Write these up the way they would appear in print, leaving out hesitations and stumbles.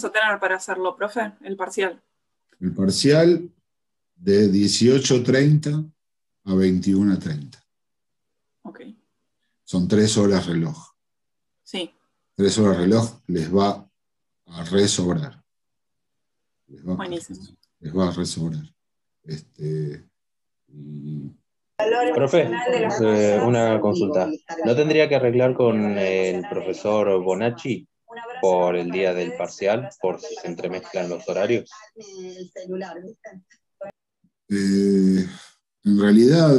a tener para hacerlo, profe? El parcial. El parcial de 18:30 a 21:30. Ok. Son 3 horas reloj. Sí. 3 horas reloj les va a resobrar. Buenísimo. Les va a resobrar. Profe, una consulta. ¿No tendría que arreglar con el profesor Bonacci por el día del parcial, por si se entremezclan los horarios? En realidad,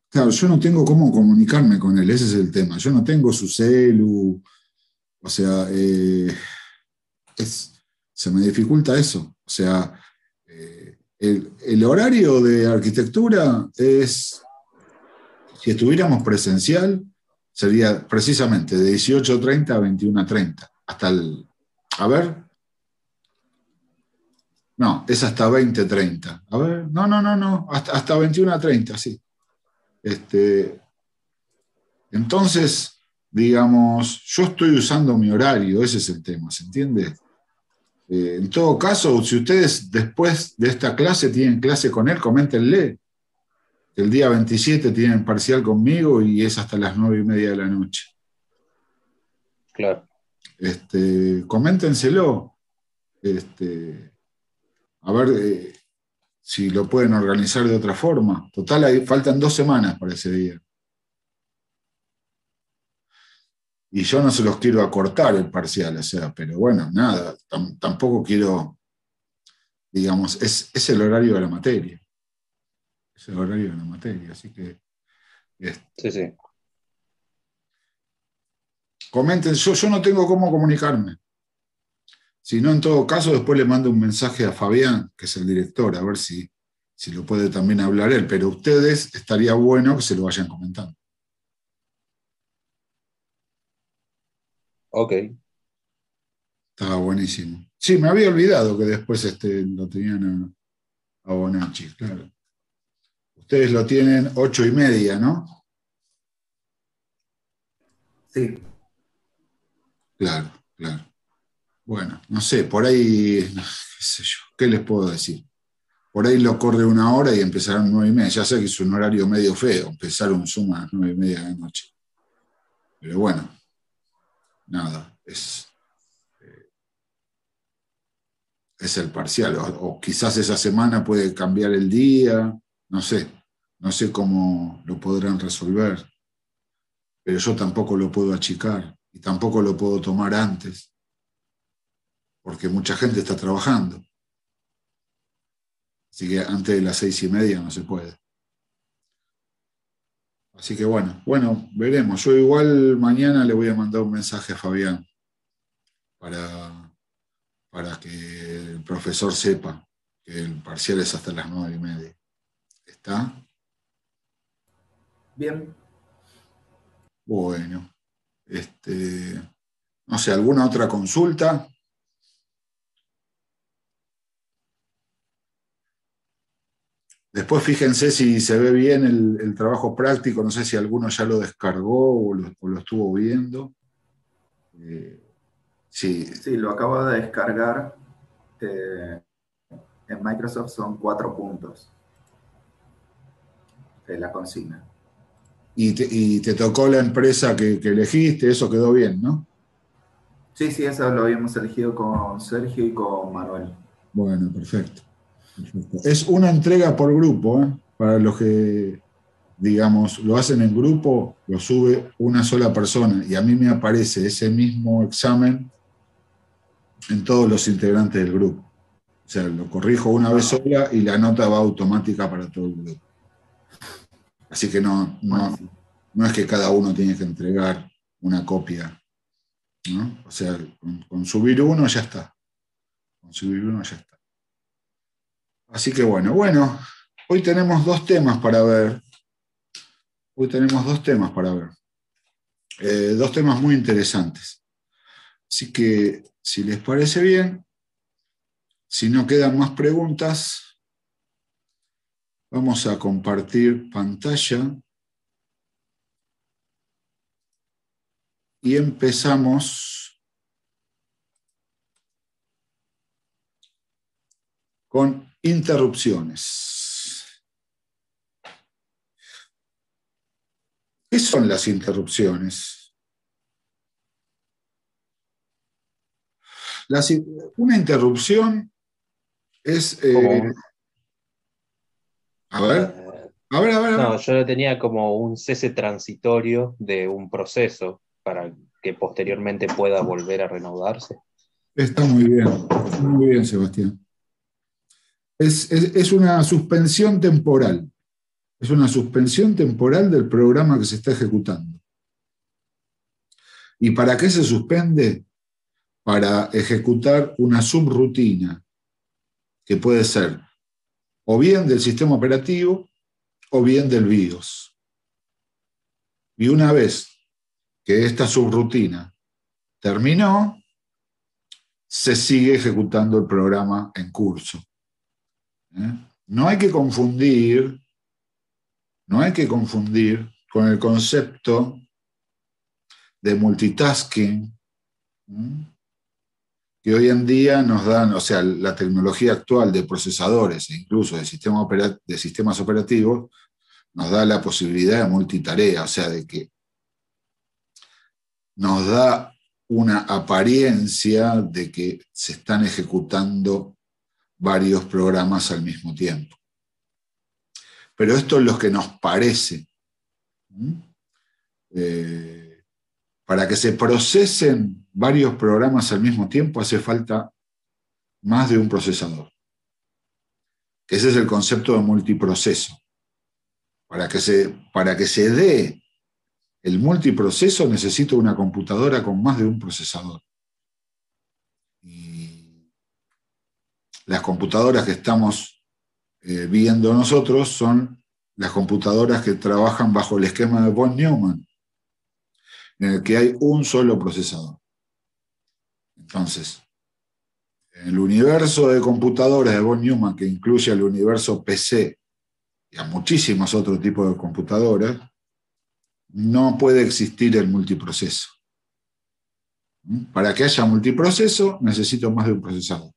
claro, yo no tengo cómo comunicarme con él, ese es el tema. Yo no tengo su celu, o sea, se me dificulta eso. O sea, el horario de arquitectura es, si estuviéramos presencial, sería precisamente de 18:30 a 21:30. Hasta el, a ver, no, es hasta 20:30. A ver, no, hasta 21:30, sí. Entonces, digamos, yo estoy usando mi horario, ese es el tema, ¿se entiende? En todo caso, si ustedes después de esta clase tienen clase con él, coméntenle. El día 27 tienen parcial conmigo y es hasta las 9:30 de la noche. Claro. Coméntenselo. A ver si lo pueden organizar de otra forma. Total, ahí faltan 2 semanas para ese día. Y yo no se los quiero acortar el parcial, o sea, pero bueno, nada, tampoco quiero, digamos, es el horario de la materia. Es el horario de la materia, así que... Sí. Comenten, yo no tengo cómo comunicarme. Si no, en todo caso, después le mando un mensaje a Fabián, que es el director, a ver si lo puede también hablar él. Pero ustedes, estaría bueno que se lo vayan comentando. Ok. Estaba buenísimo. Sí, me había olvidado que después lo tenían a Bonacci, claro. Ustedes lo tienen 8:30, ¿no? Sí. Claro. Bueno, no sé, por ahí, qué sé yo, ¿qué les puedo decir? Por ahí lo corre 1 hora y empezarán 9:30. Ya sé que es un horario medio feo, empezar un Zoom a las 9:30 de la noche. Pero bueno, nada, es el parcial. O quizás esa semana puede cambiar el día, no sé cómo lo podrán resolver. Pero yo tampoco lo puedo achicar y tampoco lo puedo tomar antes, porque mucha gente está trabajando. Así que antes de las 6:30 no se puede. Así que bueno, veremos. Yo igual mañana le voy a mandar un mensaje a Fabián para que el profesor sepa que el parcial es hasta las 9:30. ¿Está? Bien. Bueno. No sé, ¿alguna otra consulta? Después fíjense si se ve bien el trabajo práctico, no sé si alguno ya lo descargó o lo estuvo viendo. Sí. Sí, lo acabo de descargar. En Microsoft son 4 puntos de la consigna. Y te tocó la empresa que elegiste, eso quedó bien, ¿no? Sí, eso lo habíamos elegido con Sergio y con Manuel. Bueno, perfecto. Es una entrega por grupo, ¿eh? Para los que, digamos, lo hacen en grupo, lo sube una sola persona y a mí me aparece ese mismo examen en todos los integrantes del grupo. O sea, lo corrijo una vez sola y la nota va automática para todo el grupo. Así que no es que cada uno tiene que entregar una copia, ¿no? O sea, con subir uno ya está. Con subir uno ya está. Así que bueno, hoy tenemos 2 temas para ver. Hoy tenemos 2 temas para ver. 2 temas muy interesantes. Así que, si les parece bien, si no quedan más preguntas, vamos a compartir pantalla y empezamos con interrupciones. ¿Qué son las interrupciones? Una interrupción es... a ver. No, yo lo tenía como un cese transitorio de un proceso para que posteriormente pueda volver a reanudarse. Está muy bien, Sebastián. Es una suspensión temporal. Es una suspensión temporal del programa que se está ejecutando. ¿Y para qué se suspende? Para ejecutar una subrutina, que puede ser o bien del sistema operativo o bien del BIOS. Y una vez que esta subrutina terminó, se sigue ejecutando el programa en curso. No hay que confundir con el concepto de multitasking que hoy en día nos dan, o sea, la tecnología actual de procesadores e incluso de sistemas operativos nos da la posibilidad de multitarea, o sea, de que nos da una apariencia de que se están ejecutando varios programas al mismo tiempo. Pero esto es lo que nos parece. Para que se procesen varios programas al mismo tiempo hace falta más de un procesador. Ese es el concepto de multiproceso. Para que se dé el multiproceso necesito una computadora con más de un procesador. Y las computadoras que estamos viendo nosotros son las computadoras que trabajan bajo el esquema de von Neumann, en el que hay un solo procesador. Entonces, en el universo de computadoras de von Neumann, que incluye el universo PC y a muchísimos otros tipos de computadoras, no puede existir el multiproceso. Para que haya multiproceso, necesito más de un procesador.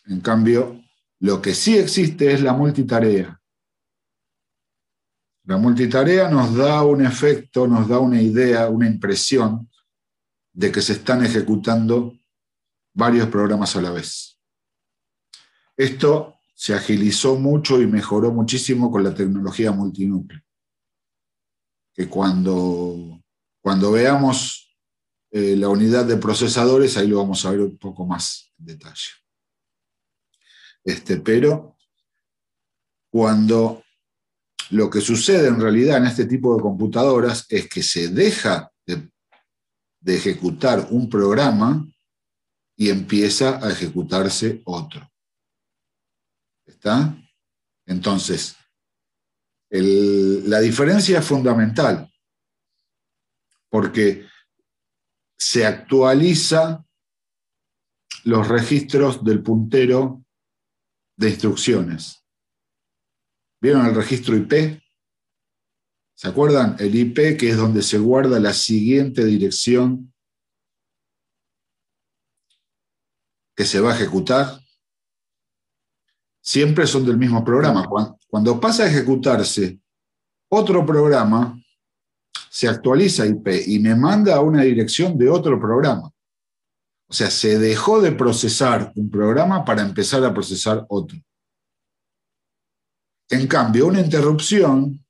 En cambio, lo que sí existe es la multitarea. La multitarea nos da un efecto, nos da una idea, una impresión de que se están ejecutando varios programas a la vez. Esto se agilizó mucho y mejoró muchísimo con la tecnología multinúcleo. Que cuando veamos la unidad de procesadores, ahí lo vamos a ver un poco más en detalle. Pero cuando lo que sucede en realidad en este tipo de computadoras es que se deja de ejecutar un programa y empieza a ejecutarse otro. ¿Está? Entonces, la diferencia es fundamental porque se actualiza los registros del puntero de instrucciones. ¿Vieron el registro IP? ¿Se acuerdan? El IP, que es donde se guarda la siguiente dirección que se va a ejecutar. Siempre son del mismo programa. Cuando pasa a ejecutarse otro programa, se actualiza IP y me manda a una dirección de otro programa. O sea, se dejó de procesar un programa para empezar a procesar otro. En cambio, una interrupción,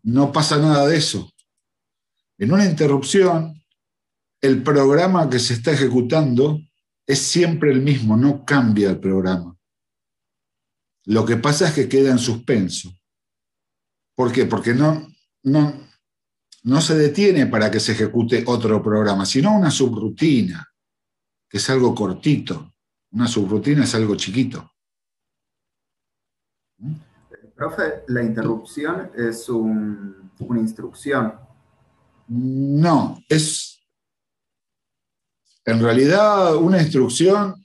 no pasa nada de eso. En una interrupción, el programa que se está ejecutando es siempre el mismo, no cambia el programa. Lo que pasa es que queda en suspenso. ¿Por qué? Porque no se detiene para que se ejecute otro programa, sino una subrutina, que es algo cortito. Una subrutina es algo chiquito. Profe, la interrupción es una instrucción. No, en realidad una interrupción,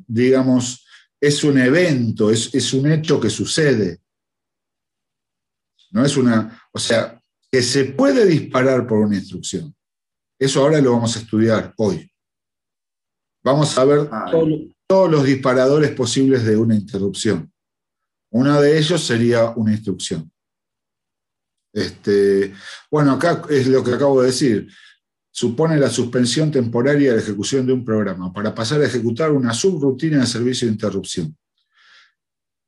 digamos, es un evento, es un hecho que sucede. No es o sea, que se puede disparar por una instrucción. Eso ahora lo vamos a estudiar hoy. Vamos a ver todos los disparadores posibles de una interrupción. Uno de ellos sería una instrucción. Bueno, acá es lo que acabo de decir. Supone la suspensión temporaria de la ejecución de un programa para pasar a ejecutar una subrutina de servicio de interrupción,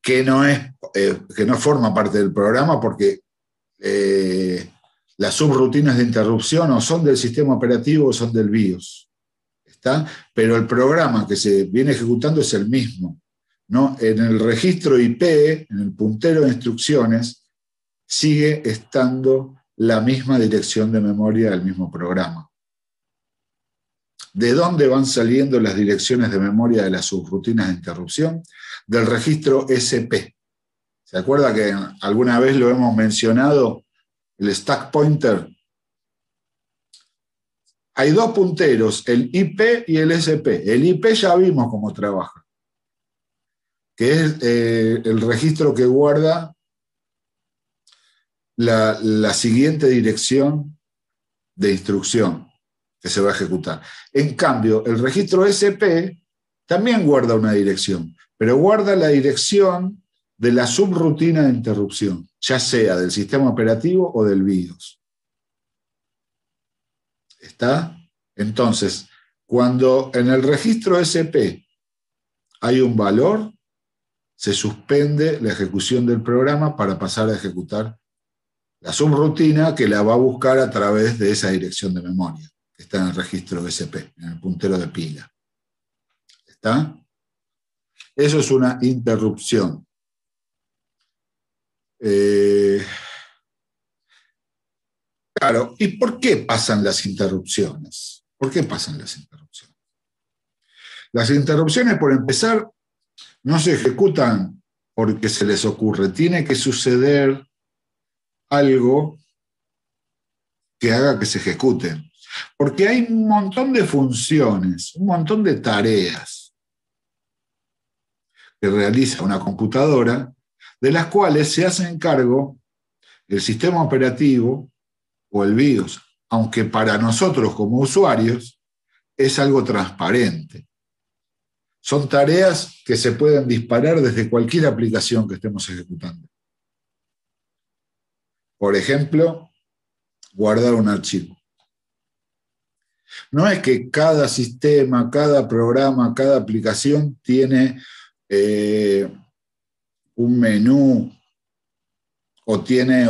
que no forma parte del programa porque las subrutinas de interrupción o son del sistema operativo o son del BIOS. ¿Está? Pero el programa que se viene ejecutando es el mismo, ¿no? En el registro IP, en el puntero de instrucciones, sigue estando la misma dirección de memoria del mismo programa. ¿De dónde van saliendo las direcciones de memoria de las subrutinas de interrupción? Del registro SP. ¿Se acuerda que alguna vez lo hemos mencionado? El stack pointer. Hay dos punteros, el IP y el SP. El IP ya vimos cómo trabaja, que es el registro que guarda la siguiente dirección de instrucción que se va a ejecutar. En cambio, el registro SP también guarda una dirección, pero guarda la dirección de la subrutina de interrupción, ya sea del sistema operativo o del BIOS. ¿Está? Entonces, cuando en el registro SP hay un valor, se suspende la ejecución del programa para pasar a ejecutar la subrutina que la va a buscar a través de esa dirección de memoria que está en el registro SP, en el puntero de pila. ¿Está? Eso es una interrupción. Claro, ¿y por qué pasan las interrupciones? ¿Por qué pasan las interrupciones? Las interrupciones, por empezar, no se ejecutan porque se les ocurre. Tiene que suceder algo que haga que se ejecuten. Porque hay un montón de funciones, un montón de tareas que realiza una computadora, de las cuales se hacen cargo el sistema operativo o el BIOS, aunque para nosotros como usuarios es algo transparente. Son tareas que se pueden disparar desde cualquier aplicación que estemos ejecutando. Por ejemplo, guardar un archivo. No es que cada sistema, cada programa, cada aplicación tiene un menú o tiene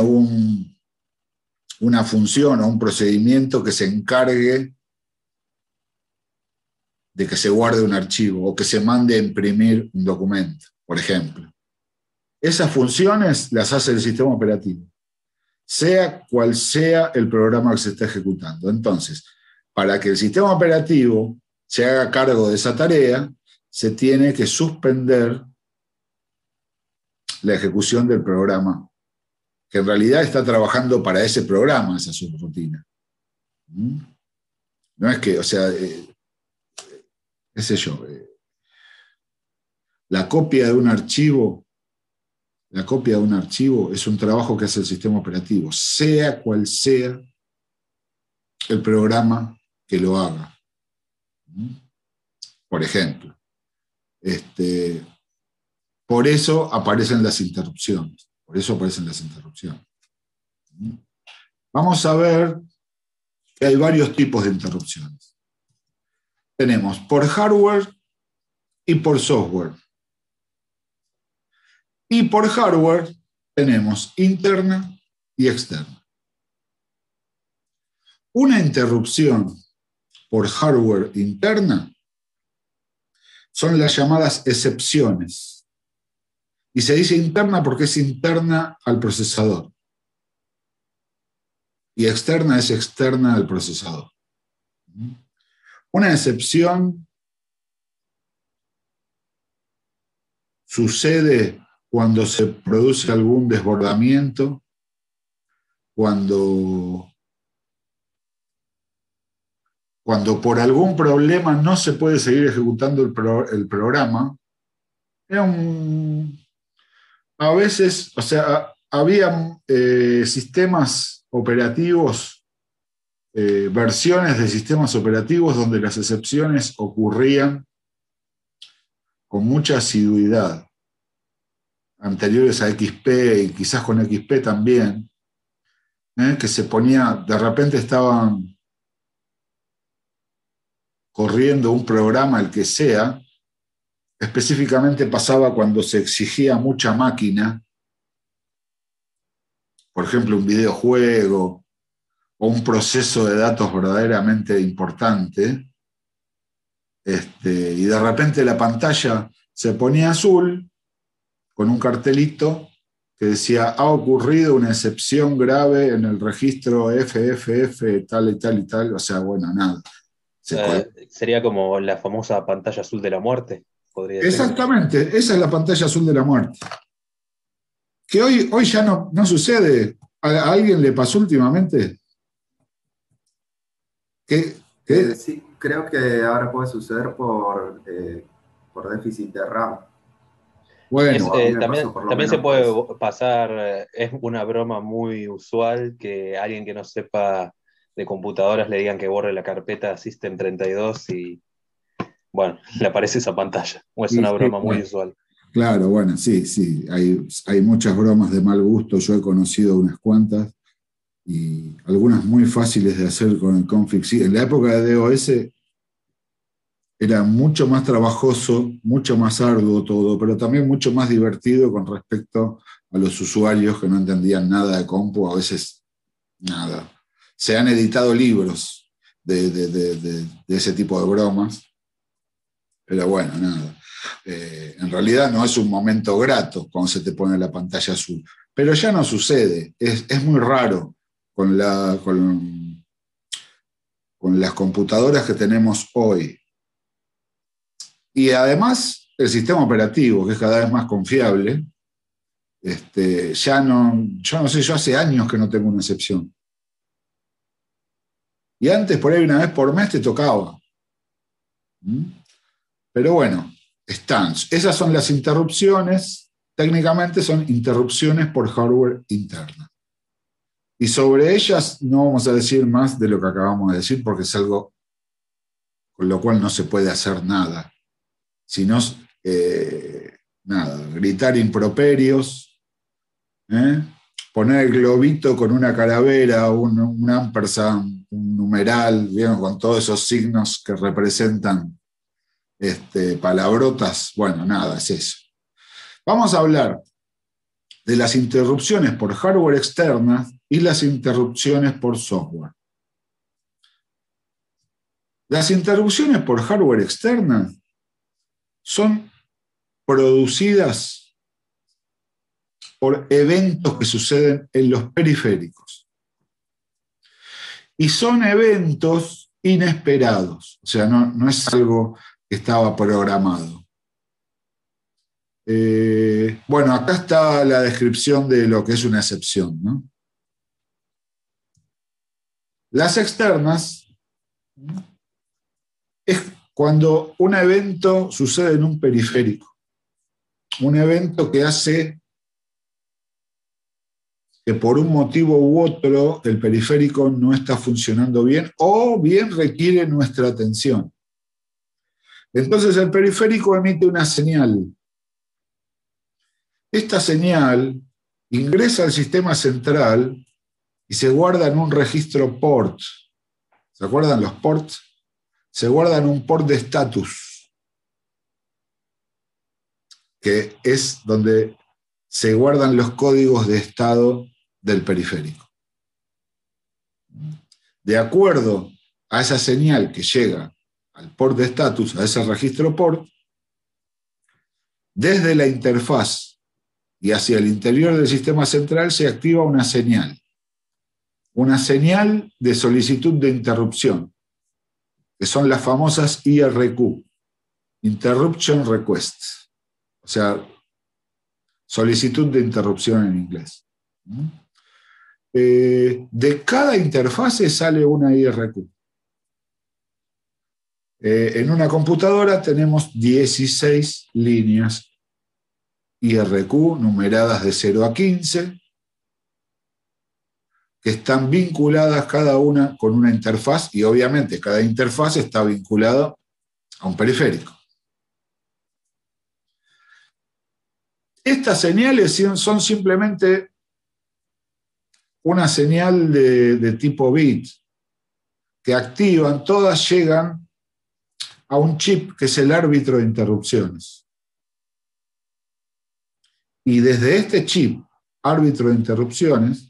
una función o un procedimiento que se encargue de que se guarde un archivo o que se mande a imprimir un documento, por ejemplo. Esas funciones las hace el sistema operativo, sea cual sea el programa que se está ejecutando. Entonces, para que el sistema operativo se haga cargo de esa tarea, se tiene que suspender la ejecución del programa, que en realidad está trabajando para ese programa, esa subrutina. No es que, o sea, qué sé yo, la copia de un archivo es un trabajo que hace el sistema operativo, sea cual sea el programa que lo haga. Por ejemplo, por eso aparecen las interrupciones. Vamos a ver que hay varios tipos de interrupciones. Tenemos por hardware y por software. Y por hardware tenemos interna y externa. Una interrupción por hardware interna son las llamadas excepciones. Y se dice interna porque es interna al procesador. Y externa es externa al procesador. Una excepción sucede cuando se produce algún desbordamiento, cuando por algún problema no se puede seguir ejecutando el programa. A veces, o sea, había sistemas operativos versiones de sistemas operativos donde las excepciones ocurrían con mucha asiduidad, anteriores a XP y quizás con XP también, que se ponía, de repente estaban corriendo un programa, el que sea, específicamente pasaba cuando se exigía mucha máquina, por ejemplo, un videojuego o un proceso de datos verdaderamente importante, y de repente la pantalla se ponía azul con un cartelito que decía: ha ocurrido una excepción grave en el registro FFF tal y tal y tal. O sea, bueno, nada. Sería como la famosa pantalla azul de la muerte, podría ser. Exactamente, esa es la pantalla azul de la muerte. Que hoy ya no sucede. ¿A alguien le pasó últimamente? Sí, creo que ahora puede suceder por déficit de RAM. Bueno, también se puede pasar, es una broma muy usual que alguien que no sepa de computadoras le digan que borre la carpeta System32 y, bueno, le aparece esa pantalla. O es una broma muy usual. Claro, bueno, sí, hay muchas bromas de mal gusto. Yo he conocido unas cuantas y algunas muy fáciles de hacer con el config. Sí, en la época de DOS era mucho más trabajoso, mucho más arduo todo, pero también mucho más divertido con respecto a los usuarios que no entendían nada de compu, a veces nada. Se han editado libros de ese tipo de bromas, pero bueno, nada. En realidad no es un momento grato cuando se te pone la pantalla azul, pero ya no sucede, es muy raro con las computadoras que tenemos hoy. Y además, el sistema operativo, que es cada vez más confiable, yo no sé, yo hace años que no tengo una excepción. Y antes, por ahí una vez por mes te tocaba. Pero bueno, están. Esas son las interrupciones, técnicamente son interrupciones por hardware interna. Y sobre ellas no vamos a decir más de lo que acabamos de decir, porque es algo con lo cual no se puede hacer nada. Sino, nada, gritar improperios, poner el globito con una calavera, un ampersand, un numeral, ¿bien? Con todos esos signos que representan palabrotas. Bueno, nada, es eso. Vamos a hablar de las interrupciones por hardware externa y las interrupciones por software. Las interrupciones por hardware externa son producidas por eventos que suceden en los periféricos. Y son eventos inesperados, o sea, no es algo que estaba programado. Bueno, acá está la descripción de lo que es una excepción, ¿no? Las externas es cuando un evento sucede en un periférico, un evento que hace que por un motivo u otro el periférico no está funcionando bien o bien requiere nuestra atención. Entonces el periférico emite una señal. Esta señal ingresa al sistema central y se guarda en un registro port. ¿Se acuerdan los ports? Se guarda en un port de status, que es donde se guardan los códigos de estado del periférico. De acuerdo a esa señal que llega al port de status, a ese registro port, desde la interfaz y hacia el interior del sistema central se activa una señal de solicitud de interrupción, que son las famosas IRQ, Interruption Request, o sea, solicitud de interrupción en inglés. De cada interfase sale una IRQ. En una computadora tenemos 16 líneas IRQ numeradas de 0 a 15. que están vinculadas cada una con una interfaz, y obviamente cada interfaz está vinculada a un periférico. Estas señales son simplemente una señal de tipo bit que activan, todas llegan a un chip que es el árbitro de interrupciones. Y desde este chip, árbitro de interrupciones,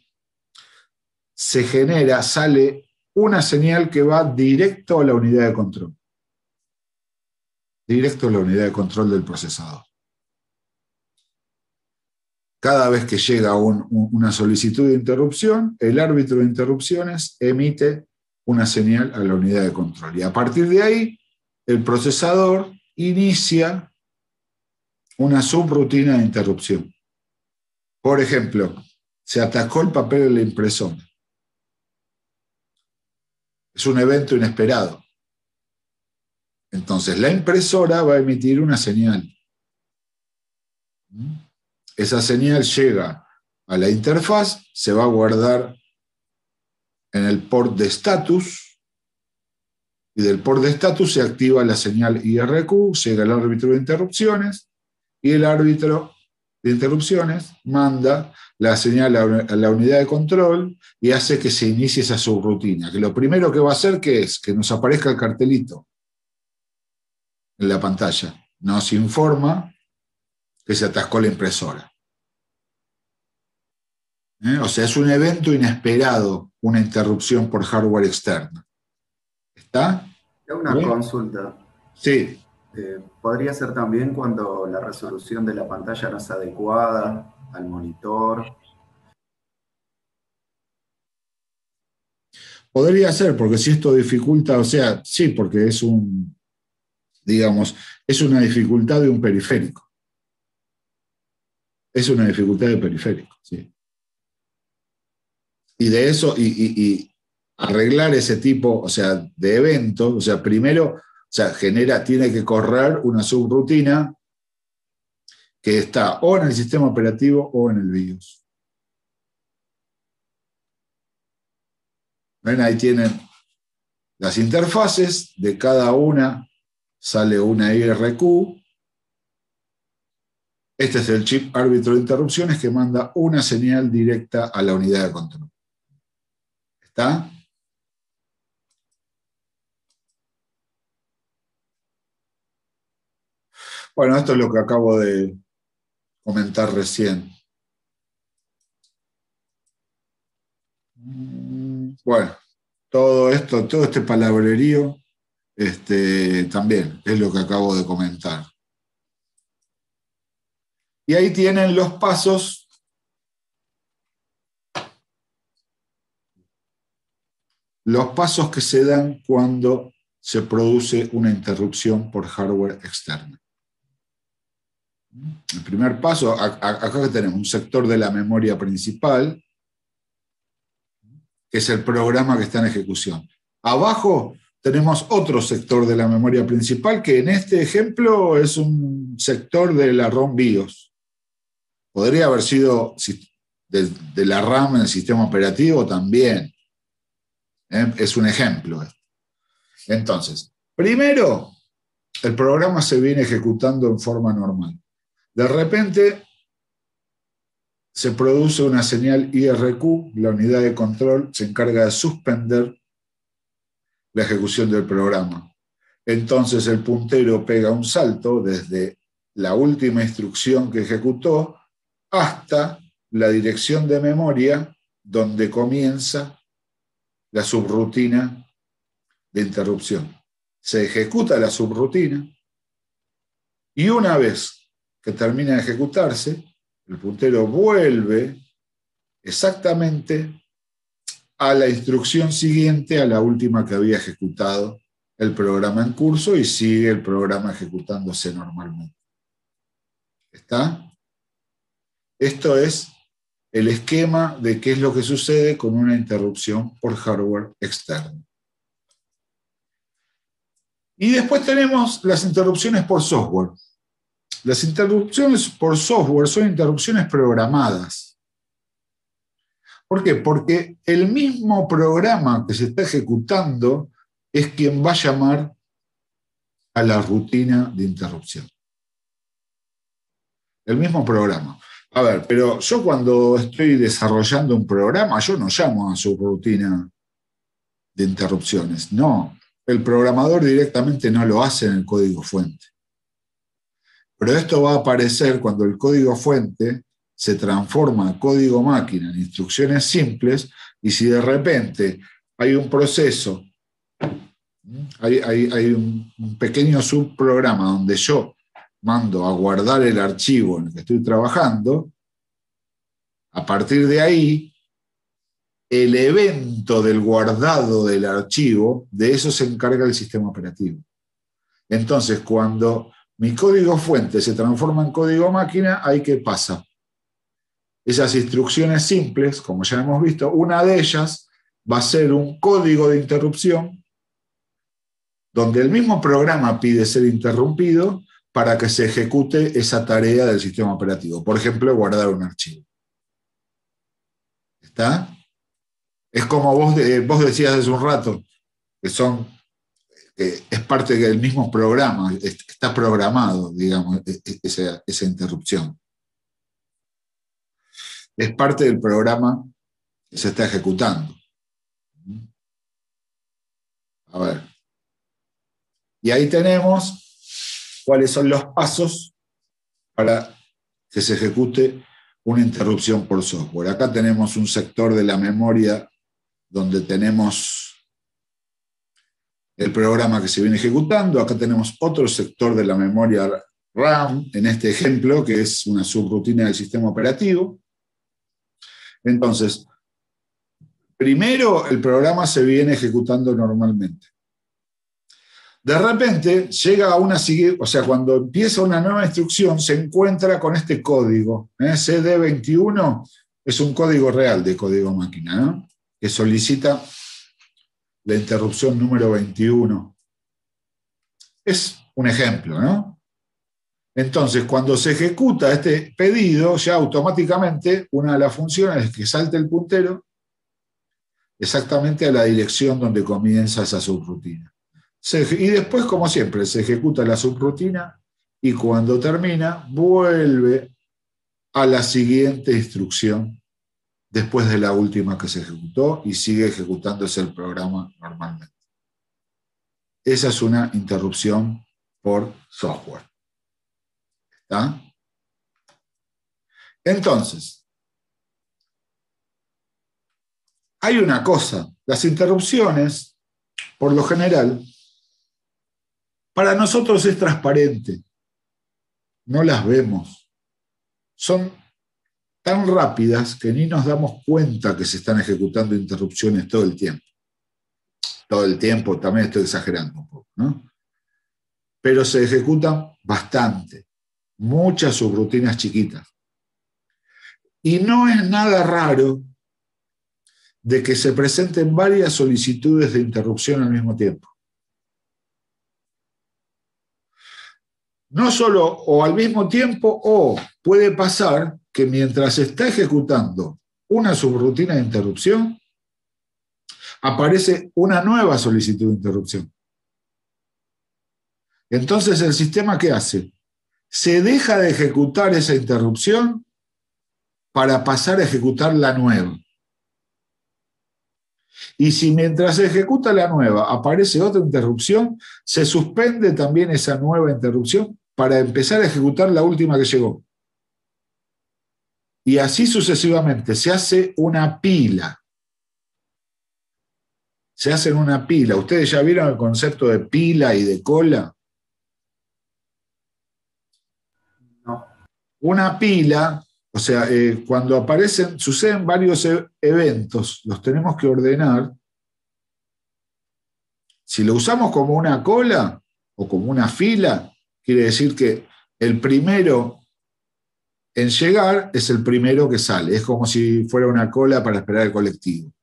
sale una señal que va directo a la unidad de control. Directo a la unidad de control del procesador. Cada vez que llega una solicitud de interrupción, el árbitro de interrupciones emite una señal a la unidad de control. Y a partir de ahí, el procesador inicia una subrutina de interrupción. Por ejemplo, se atascó el papel en la impresora. Es un evento inesperado. Entonces, la impresora va a emitir una señal. Esa señal llega a la interfaz, se va a guardar en el port de status, y del port de status se activa la señal IRQ, llega el árbitro de interrupciones, y el árbitro de interrupciones manda la señal a la unidad de control y hace que se inicie esa subrutina. Que lo primero que va a hacer es que nos aparezca el cartelito en la pantalla. Nos informa que se atascó la impresora. O sea, es un evento inesperado, una interrupción por hardware externo. ¿Está? Una consulta. Sí. Podría ser también cuando la resolución de la pantalla no es adecuada al monitor. Podría ser, porque si esto dificulta, o sea, sí, porque es es una dificultad de un periférico. Es una dificultad de periférico, sí. Y de eso, y arreglar ese tipo, o sea, de eventos, o sea, primero, tiene que correr una subrutina que está o en el sistema operativo o en el BIOS. ¿Ven? Ahí tienen las interfaces, de cada una sale una IRQ. Este es el chip árbitro de interrupciones que manda una señal directa a la unidad de control. ¿Está? Bueno, esto es lo que acabo de comentar recién. Bueno, todo este palabrerío, también es lo que acabo de comentar. Y ahí tienen los pasos que se dan cuando se produce una interrupción por hardware externo. El primer paso, acá tenemos un sector de la memoria principal, que es el programa que está en ejecución. Abajo tenemos otro sector de la memoria principal, que en este ejemplo es un sector de la ROM BIOS. Podría haber sido de la RAM en el sistema operativo también. Es un ejemplo. Entonces, primero, el programa se viene ejecutando en forma normal. De repente, se produce una señal IRQ, la unidad de control se encarga de suspender la ejecución del programa. Entonces, el puntero pega un salto desde la última instrucción que ejecutó hasta la dirección de memoria donde comienza la subrutina de interrupción. Se ejecuta la subrutina y una vez que termina de ejecutarse, el puntero vuelve exactamente a la instrucción siguiente a la última que había ejecutado el programa en curso y sigue el programa ejecutándose normalmente. ¿Está? Esto es el esquema de qué es lo que sucede con una interrupción por hardware externo. Y después tenemos las interrupciones por software. Las interrupciones por software son interrupciones programadas. ¿Por qué? Porque el mismo programa que se está ejecutando es quien va a llamar a la rutina de interrupción. El mismo programa. A ver, pero yo cuando estoy desarrollando un programa, yo no llamo a su rutina de interrupciones. No, el programador directamente no lo hace en el código fuente. Pero esto va a aparecer cuando el código fuente se transforma a código máquina en instrucciones simples, y si de repente hay un proceso, hay un pequeño subprograma donde yo mando a guardar el archivo en el que estoy trabajando, a partir de ahí, el evento del guardado del archivo, de eso se encarga el sistema operativo. Entonces, cuando mi código fuente se transforma en código máquina, ¿ahí qué pasa? Esas instrucciones simples, como ya hemos visto, una de ellas va a ser un código de interrupción donde el mismo programa pide ser interrumpido para que se ejecute esa tarea del sistema operativo. Por ejemplo, guardar un archivo. ¿Está? Es como vos decías hace un rato, que es parte del mismo programa, está programado, digamos, esa interrupción. Es parte del programa que se está ejecutando. A ver. Y ahí tenemos cuáles son los pasos para que se ejecute una interrupción por software. Acá tenemos un sector de la memoria donde tenemos el programa que se viene ejecutando. Acá tenemos otro sector de la memoria RAM, en este ejemplo, que es una subrutina del sistema operativo. Entonces, primero el programa se viene ejecutando normalmente. De repente llega a una siguiente, o sea, cuando empieza una nueva instrucción, se encuentra con este código. CD21 es un código real de código máquina, ¿no? Que solicita la interrupción número 21. Es un ejemplo, ¿no? Entonces, cuando se ejecuta este pedido, ya automáticamente una de las funciones es que salte el puntero exactamente a la dirección donde comienza esa subrutina. Y después, como siempre, se ejecuta la subrutina y cuando termina, vuelve a la siguiente instrucción después de la última que se ejecutó y sigue ejecutándose el programa normalmente. Esa es una interrupción por software. ¿Está? Entonces, hay una cosa, las interrupciones, por lo general, para nosotros es transparente, no las vemos. Son tan rápidas que ni nos damos cuenta que se están ejecutando interrupciones todo el tiempo. Todo el tiempo, también estoy exagerando un poco, ¿no? Pero se ejecutan bastante, muchas subrutinas chiquitas. Y no es nada raro de que se presenten varias solicitudes de interrupción al mismo tiempo. No solo o al mismo tiempo, o puede pasar que mientras se está ejecutando una subrutina de interrupción, aparece una nueva solicitud de interrupción. Entonces, ¿el sistema qué hace? Se deja de ejecutar esa interrupción para pasar a ejecutar la nueva. Y si mientras se ejecuta la nueva aparece otra interrupción, se suspende también esa nueva interrupción para empezar a ejecutar la última que llegó. Y así sucesivamente, se hace una pila. Se hacen una pila. ¿Ustedes ya vieron el concepto de pila y de cola? No. Una pila, o sea, cuando aparecen, suceden varios eventos, los tenemos que ordenar. Si lo usamos como una cola o como una fila, quiere decir que el primero en llegar es el primero que sale. Es como si fuera una cola para esperar el colectivo,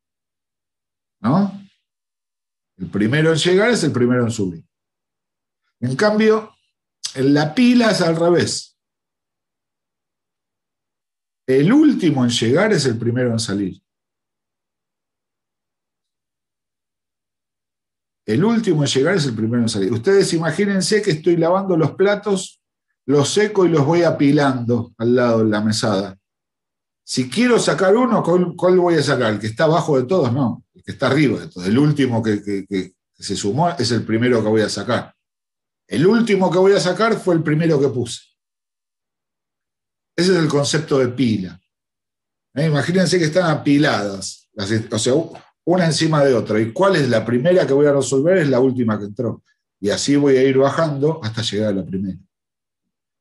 ¿no? El primero en llegar es el primero en subir. En cambio, en la pila es al revés. El último en llegar es el primero en salir. El último en llegar es el primero en salir. Ustedes imagínense que estoy lavando los platos, los seco y los voy apilando al lado de la mesada. Si quiero sacar uno, ¿cuál voy a sacar? ¿El que está abajo de todos? No, el que está arriba de todos. El último que se sumó es el primero que voy a sacar. El último que voy a sacar fue el primero que puse. Ese es el concepto de pila. Imagínense que están apiladas, o sea, una encima de otra. ¿Y cuál es la primera que voy a resolver? Es la última que entró. Y así voy a ir bajando hasta llegar a la primera.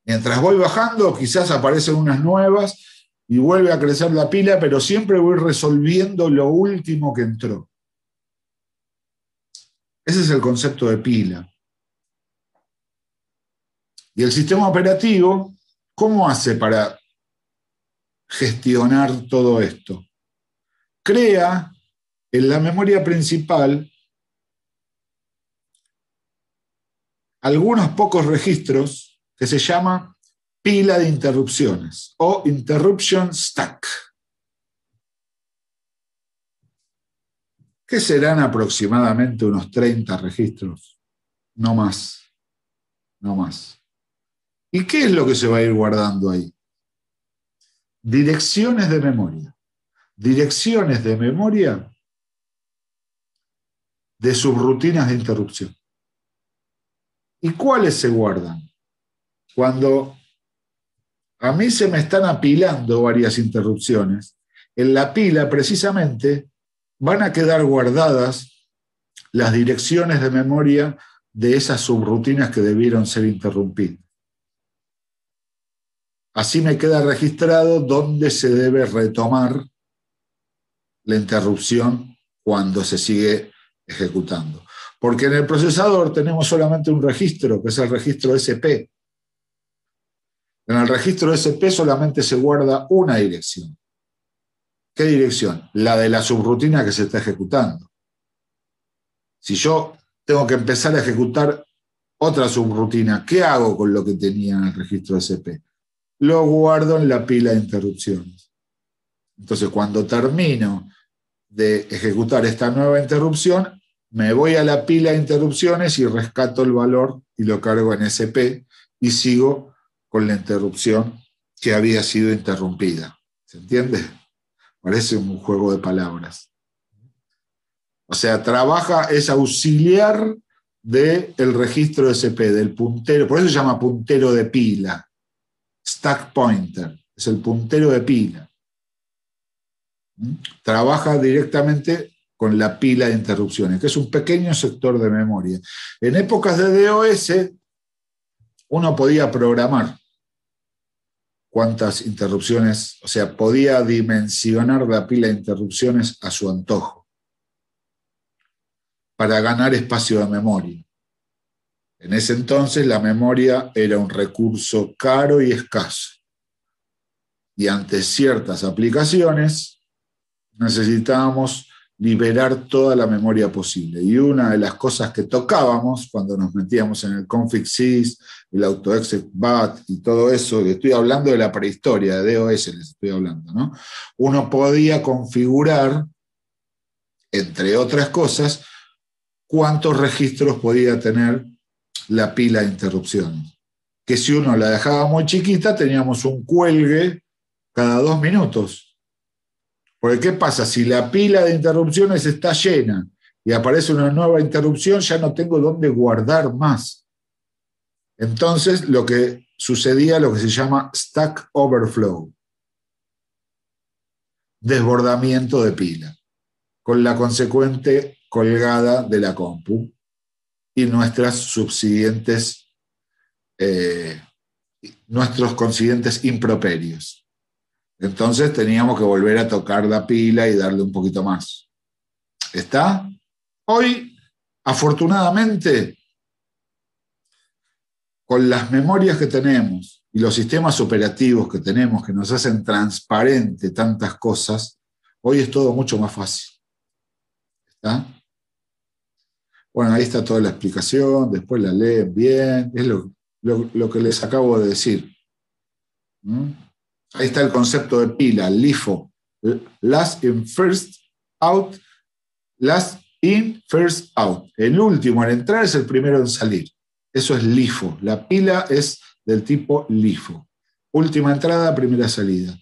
Mientras voy bajando, quizás aparecen unas nuevas y vuelve a crecer la pila, pero siempre voy resolviendo lo último que entró. Ese es el concepto de pila. Y el sistema operativo, ¿cómo hace para gestionar todo esto? Crea en la memoria principal algunos pocos registros que se llaman pila de interrupciones o interruption stack, que serán aproximadamente unos 30 registros, no más, no más. ¿Y qué es lo que se va a ir guardando ahí? Direcciones de memoria. Direcciones de memoria de subrutinas de interrupción. ¿Y cuáles se guardan? Cuando a mí se me están apilando varias interrupciones, en la pila precisamente van a quedar guardadas las direcciones de memoria de esas subrutinas que debieron ser interrumpidas. Así me queda registrado dónde se debe retomar la interrupción cuando se sigue ejecutando. Porque en el procesador tenemos solamente un registro, que es el registro SP. En el registro SP solamente se guarda una dirección. ¿Qué dirección? La de la subrutina que se está ejecutando. Si yo tengo que empezar a ejecutar otra subrutina, ¿qué hago con lo que tenía en el registro SP? Lo guardo en la pila de interrupciones. Entonces, cuando termino de ejecutar esta nueva interrupción, me voy a la pila de interrupciones y rescato el valor y lo cargo en SP y sigo con la interrupción que había sido interrumpida. ¿Se entiende? Parece un juego de palabras. O sea, es auxiliar del registro SP, del puntero, por eso se llama puntero de pila. Stack pointer, es el puntero de pila. Trabaja directamente con la pila de interrupciones, que es un pequeño sector de memoria. En épocas de DOS, uno podía programar cuántas interrupciones, o sea, podía dimensionar la pila de interrupciones a su antojo para ganar espacio de memoria. En ese entonces la memoria era un recurso caro y escaso. Y ante ciertas aplicaciones necesitábamos liberar toda la memoria posible. Y una de las cosas que tocábamos cuando nos metíamos en el config.sys, el autoexec.bat y todo eso, y estoy hablando de la prehistoria, de DOS les estoy hablando, ¿no? Uno podía configurar, entre otras cosas, cuántos registros podía tener la pila de interrupciones. Que si uno la dejaba muy chiquita, teníamos un cuelgue cada 2 minutos. Porque ¿qué pasa? Si la pila de interrupciones está llena y aparece una nueva interrupción, ya no tengo dónde guardar más. Entonces, lo que sucedía, lo que se llama stack overflow. Desbordamiento de pila, con la consecuente colgada de la compu y nuestros consiguientes improperios. Entonces teníamos que volver a tocar la pila y darle un poquito más. ¿Está? Hoy, afortunadamente, con las memorias que tenemos y los sistemas operativos que tenemos que nos hacen transparente tantas cosas, hoy es todo mucho más fácil. ¿Está? Bueno, ahí está toda la explicación, después la leen bien, es lo que les acabo de decir. Ahí está el concepto de pila, LIFO, last in, first out, last in, first out. El último en entrar es el primero en salir. Eso es LIFO. La pila es del tipo LIFO. Última entrada, primera salida.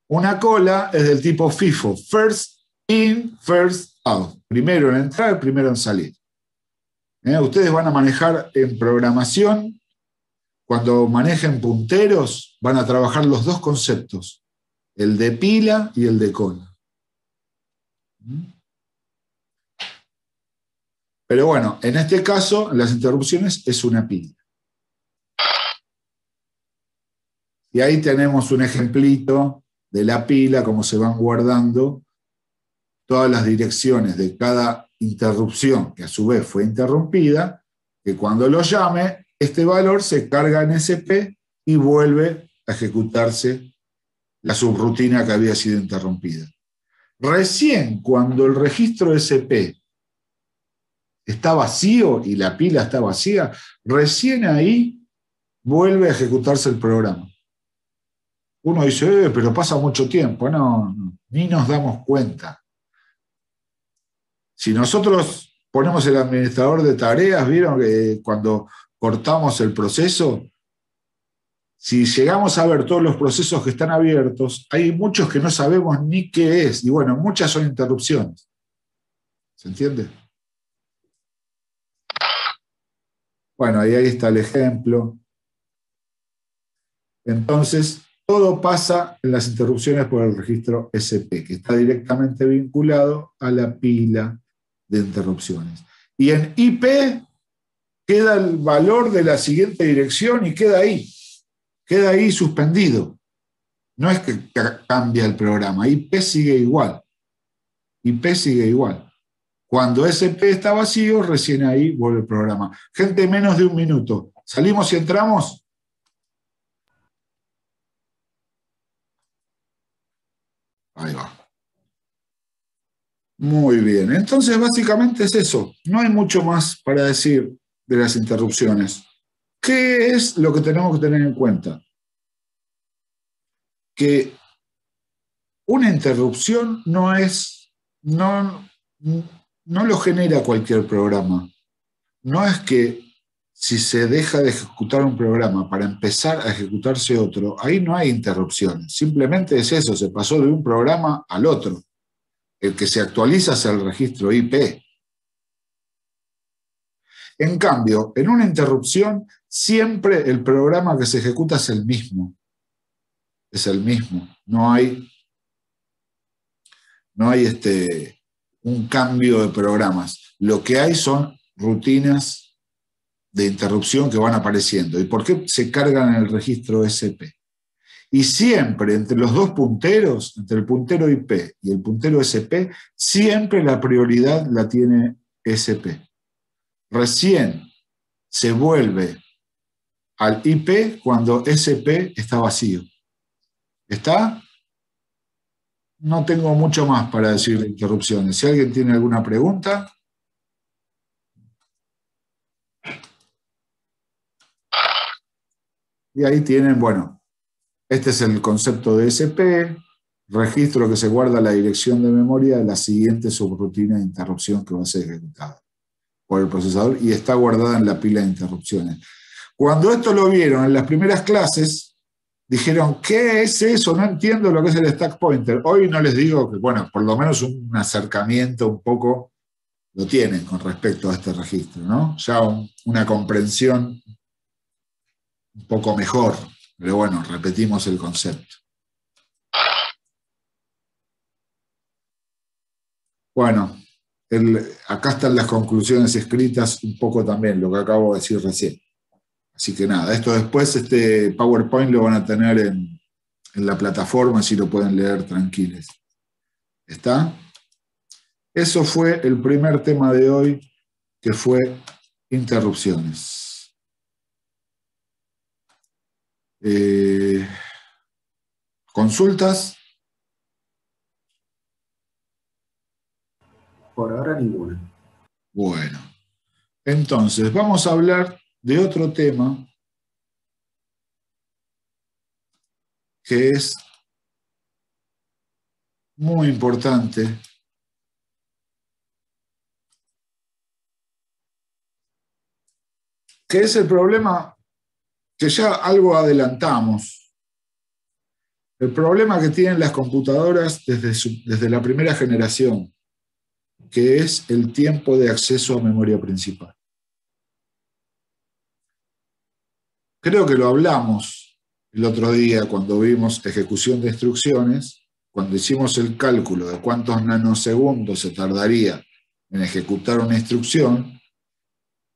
Una cola es del tipo FIFO. First in, first out. Primero en entrar, primero en salir. Ustedes van a manejar en programación, cuando manejen punteros, van a trabajar los dos conceptos, el de pila y el de cola. Pero bueno, en este caso, las interrupciones es una pila. Y ahí tenemos un ejemplito de la pila, cómo se van guardando todas las direcciones de cada interrupción, que a su vez fue interrumpida, que cuando lo llame, este valor se carga en SP y vuelve a ejecutarse la subrutina que había sido interrumpida. Recién cuando el registro SP está vacío y la pila está vacía, recién ahí vuelve a ejecutarse el programa. Uno dice, pero pasa mucho tiempo. No, ni nos damos cuenta. Si nosotros ponemos el administrador de tareas, vieron que cuando cortamos el proceso, si llegamos a ver todos los procesos que están abiertos, hay muchos que no sabemos ni qué es. Y bueno, muchas son interrupciones. ¿Se entiende? Bueno, ahí está el ejemplo. Entonces, todo pasa en las interrupciones por el registro SP, que está directamente vinculado a la pila de interrupciones. Y en IP queda el valor de la siguiente dirección y queda ahí suspendido. No es que cambia el programa, IP sigue igual. IP sigue igual. Cuando SP está vacío, recién ahí vuelve el programa. Gente, menos de un minuto. ¿Salimos y entramos? Ahí va. Muy bien. Entonces, básicamente es eso. No hay mucho más para decir de las interrupciones. ¿Qué es lo que tenemos que tener en cuenta? Que una interrupción no lo genera cualquier programa. No es que si se deja de ejecutar un programa para empezar a ejecutarse otro, ahí no hay interrupciones. Simplemente es eso, se pasó de un programa al otro. El que se actualiza es el registro IP. En cambio, en una interrupción, siempre el programa que se ejecuta es el mismo. Es el mismo. No hay un cambio de programas. Lo que hay son rutinas de interrupción que van apareciendo. ¿Y por qué se cargan en el registro SP? Y siempre entre los dos punteros, entre el puntero IP y el puntero SP, siempre la prioridad la tiene SP. Recién se vuelve al IP cuando SP está vacío. ¿Está? No tengo mucho más para decir de interrupciones. Si alguien tiene alguna pregunta. Y ahí tienen, bueno, este es el concepto de SP, registro que se guarda la dirección de memoria de la siguiente subrutina de interrupción que va a ser ejecutada por el procesador y está guardada en la pila de interrupciones. Cuando esto lo vieron en las primeras clases, dijeron, ¿qué es eso? No entiendo lo que es el stack pointer. Hoy no les digo que, bueno, por lo menos un acercamiento un poco lo tienen con respecto a este registro, ¿no? Ya una comprensión un poco mejor, pero bueno, repetimos el concepto. Bueno, acá están las conclusiones escritas, un poco también lo que acabo de decir recién. Así que nada, esto después, este PowerPoint lo van a tener en la plataforma, así lo pueden leer tranquilos. ¿Está? Eso fue el primer tema de hoy, que fue interrupciones. ¿Consultas? Por ahora ninguna. Bueno, entonces vamos a hablar de otro tema que es muy importante que es el problema que ya algo adelantamos. El problema que tienen las computadoras desde la primera generación, que es el tiempo de acceso a memoria principal. Creo que lo hablamos el otro día cuando vimos ejecución de instrucciones, cuando hicimos el cálculo de cuántos nanosegundos se tardaría en ejecutar una instrucción,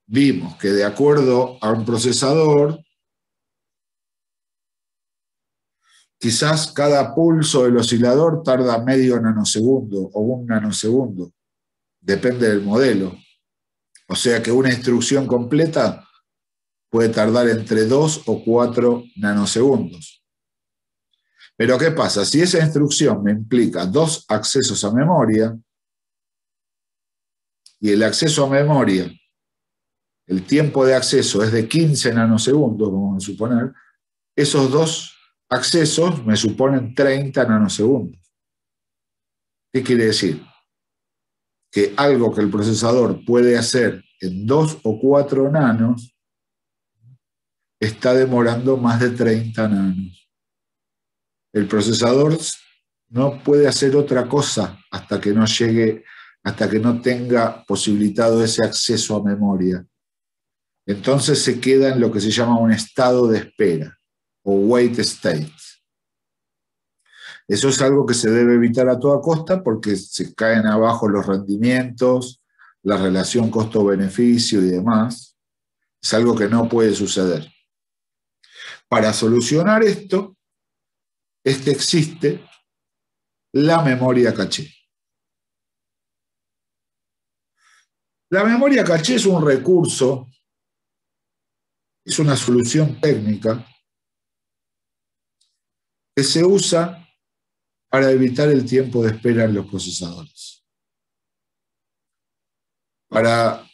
vimos que de acuerdo a un procesador, quizás cada pulso del oscilador tarda medio nanosegundo o un nanosegundo, depende del modelo. O sea que una instrucción completa puede tardar entre 2 o 4 nanosegundos. Pero ¿qué pasa? Si esa instrucción me implica 2 accesos a memoria, y el acceso a memoria, el tiempo de acceso es de 15 nanosegundos, vamos a suponer, esos 2 accesos me suponen 30 nanosegundos. ¿Qué quiere decir? Que algo que el procesador puede hacer en 2 o 4 nanos está demorando más de 30 nanos. El procesador no puede hacer otra cosa hasta que no llegue, hasta que no tenga posibilitado ese acceso a memoria. Entonces se queda en lo que se llama un estado de espera o wait state. Eso es algo que se debe evitar a toda costa porque se caen abajo los rendimientos, la relación costo-beneficio y demás. Es algo que no puede suceder. Para solucionar esto, existe la memoria caché. La memoria caché es un recurso, es una solución técnica que se usa para evitar el tiempo de espera en los procesadores. Para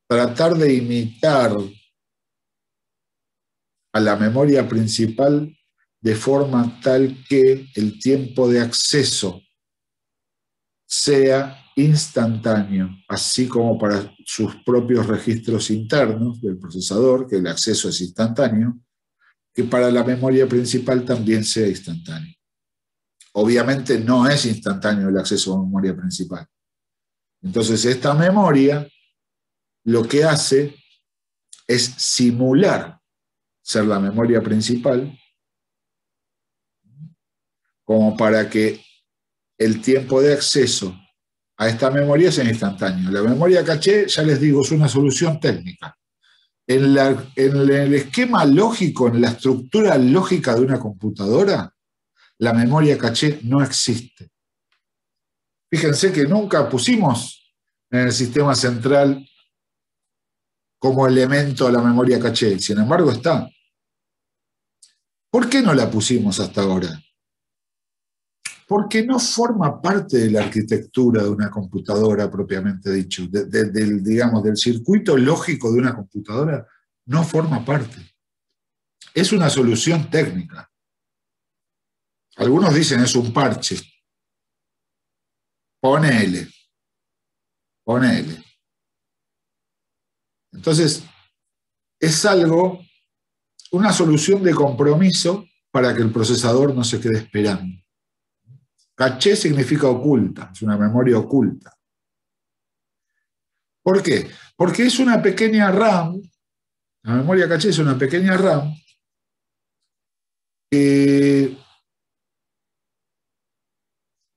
tratar de imitar a la memoria principal de forma tal que el tiempo de acceso sea instantáneo, así como para sus propios registros internos del procesador, que el acceso es instantáneo, que para la memoria principal también sea instantáneo. Obviamente no es instantáneo el acceso a memoria principal. Entonces esta memoria lo que hace es simular ser la memoria principal como para que el tiempo de acceso a esta memoria sea instantáneo. La memoria caché, ya les digo, es una solución técnica. En el esquema lógico, en la estructura lógica de una computadora, la memoria caché no existe. Fíjense que nunca pusimos en el sistema central como elemento la memoria caché, sin embargo está. ¿Por qué no la pusimos hasta ahora? Porque no forma parte de la arquitectura de una computadora propiamente dicho, digamos, del circuito lógico de una computadora, no forma parte. Es una solución técnica. Algunos dicen es un parche. Ponele. Entonces, es algo, una solución de compromiso para que el procesador no se quede esperando. Caché significa oculta, es una memoria oculta. ¿Por qué? Porque es una pequeña RAM, la memoria caché es una pequeña RAM que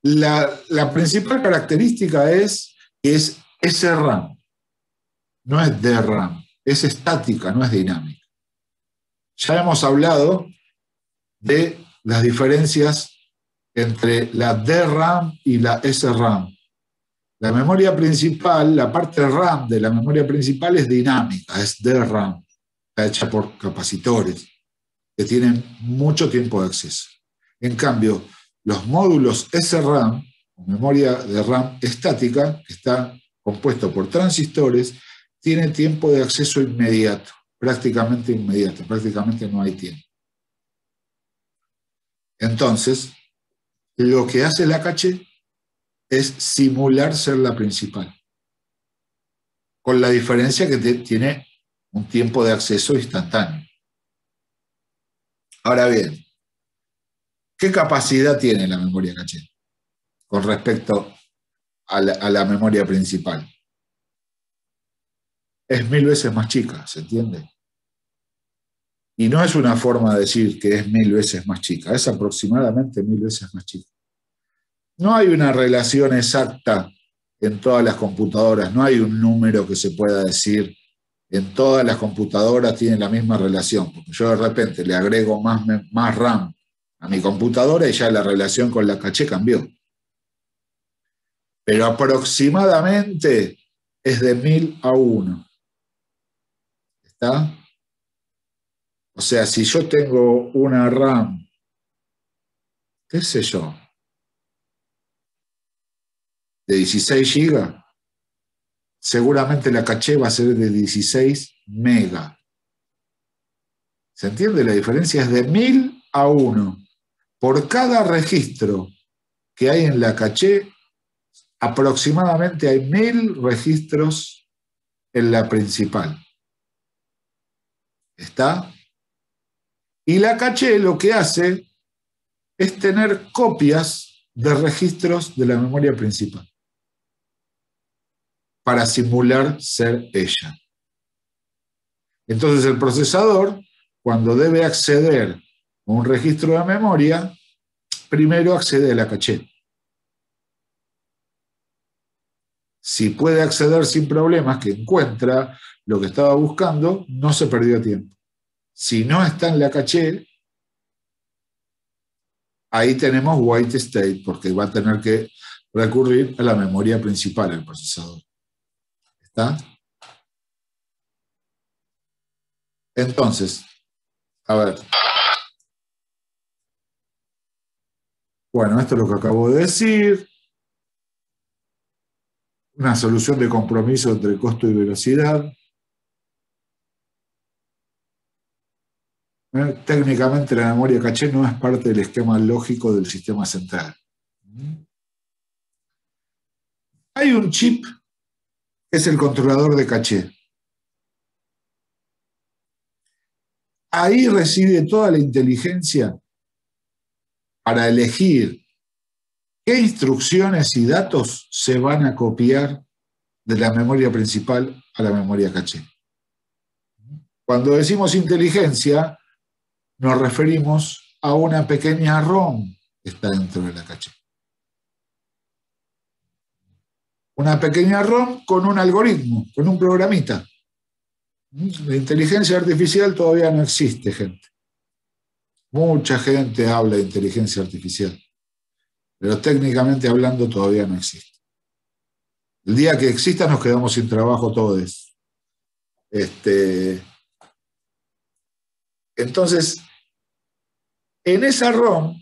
la principal característica es que es SRAM, no es DRAM, es estática, no es dinámica. Ya hemos hablado de las diferencias entre la DRAM y la SRAM. La memoria principal, la parte RAM de la memoria principal es dinámica, es DRAM, está hecha por capacitores que tienen mucho tiempo de acceso. En cambio, los módulos SRAM, o memoria de RAM estática, que está compuesto por transistores, tiene tiempo de acceso inmediato, prácticamente no hay tiempo. Entonces, lo que hace la caché es simular ser la principal, con la diferencia que tiene un tiempo de acceso instantáneo. Ahora bien, ¿qué capacidad tiene la memoria caché con respecto a la memoria principal? Es 1000 veces más chica, ¿se entiende? Y no es una forma de decir que es 1000 veces más chica, es aproximadamente 1000 veces más chica. No hay una relación exacta en todas las computadoras, no hay un número que se pueda decir en todas las computadoras tienen la misma relación, porque yo de repente le agrego más RAM a mi computadora y ya la relación con la caché cambió. Pero aproximadamente es de 1000 a 1. ¿Está? O sea, si yo tengo una RAM, qué sé yo, de 16 GB, seguramente la caché va a ser de 16 MB. ¿Se entiende? La diferencia es de 1000 a 1. Por cada registro que hay en la caché, aproximadamente hay 1000 registros en la principal. ¿Está? Y la caché lo que hace es tener copias de registros de la memoria principal para simular ser ella. Entonces el procesador, cuando debe acceder a un registro de memoria, primero accede a la caché. Si puede acceder sin problemas, que encuentra lo que estaba buscando, no se perdió tiempo. Si no está en la caché, ahí tenemos white state, porque va a tener que recurrir a la memoria principal del procesador. ¿Está? Entonces, a ver. Bueno, esto es lo que acabo de decir. Una solución de compromiso entre costo y velocidad. Técnicamente la memoria caché no es parte del esquema lógico del sistema central. Hay un chip que es el controlador de caché. Ahí reside toda la inteligencia para elegir qué instrucciones y datos se van a copiar de la memoria principal a la memoria caché. Cuando decimos inteligencia, nos referimos a una pequeña ROM que está dentro de la caché. Una pequeña ROM con un algoritmo, con un programita. La inteligencia artificial todavía no existe, gente. Mucha gente habla de inteligencia artificial, pero técnicamente hablando todavía no existe. El día que exista nos quedamos sin trabajo todos. Entonces, en esa ROM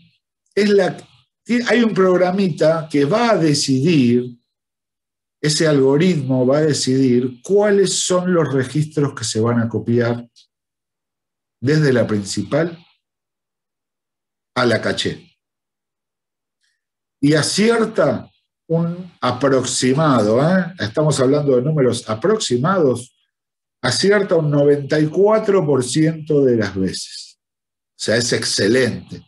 hay un programita que va a decidir, ese algoritmo va a decidir cuáles son los registros que se van a copiar desde la principal a la caché. Y acierta un aproximado, estamos hablando de números aproximados, acierta un 94% de las veces. O sea, es excelente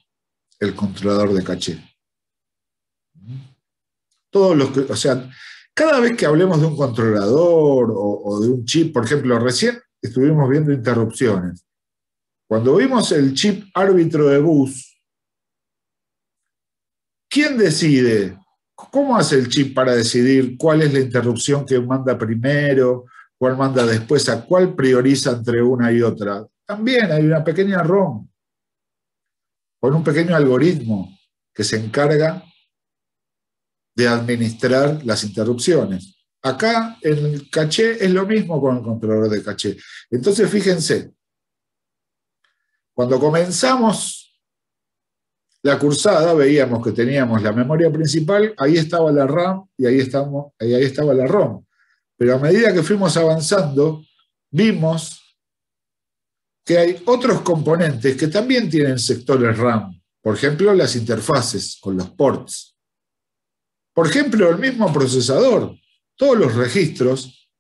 el controlador de caché. O sea, cada vez que hablemos de un controlador o de un chip, por ejemplo, recién estuvimos viendo interrupciones. Cuando vimos el chip árbitro de bus, ¿quién decide? ¿Cómo hace el chip para decidir cuál es la interrupción que manda primero, cuál manda después, a cuál prioriza entre una y otra? También hay una pequeña ROM con un pequeño algoritmo que se encarga de administrar las interrupciones. Acá en el caché es lo mismo con el controlador de caché. Entonces fíjense, cuando comenzamos la cursada veíamos que teníamos la memoria principal, ahí estaba la RAM y ahí estaba la ROM. Pero a medida que fuimos avanzando, vimos que hay otros componentes que también tienen sectores RAM. Por ejemplo, las interfaces con los ports. Por ejemplo, el mismo procesador. Todos los registros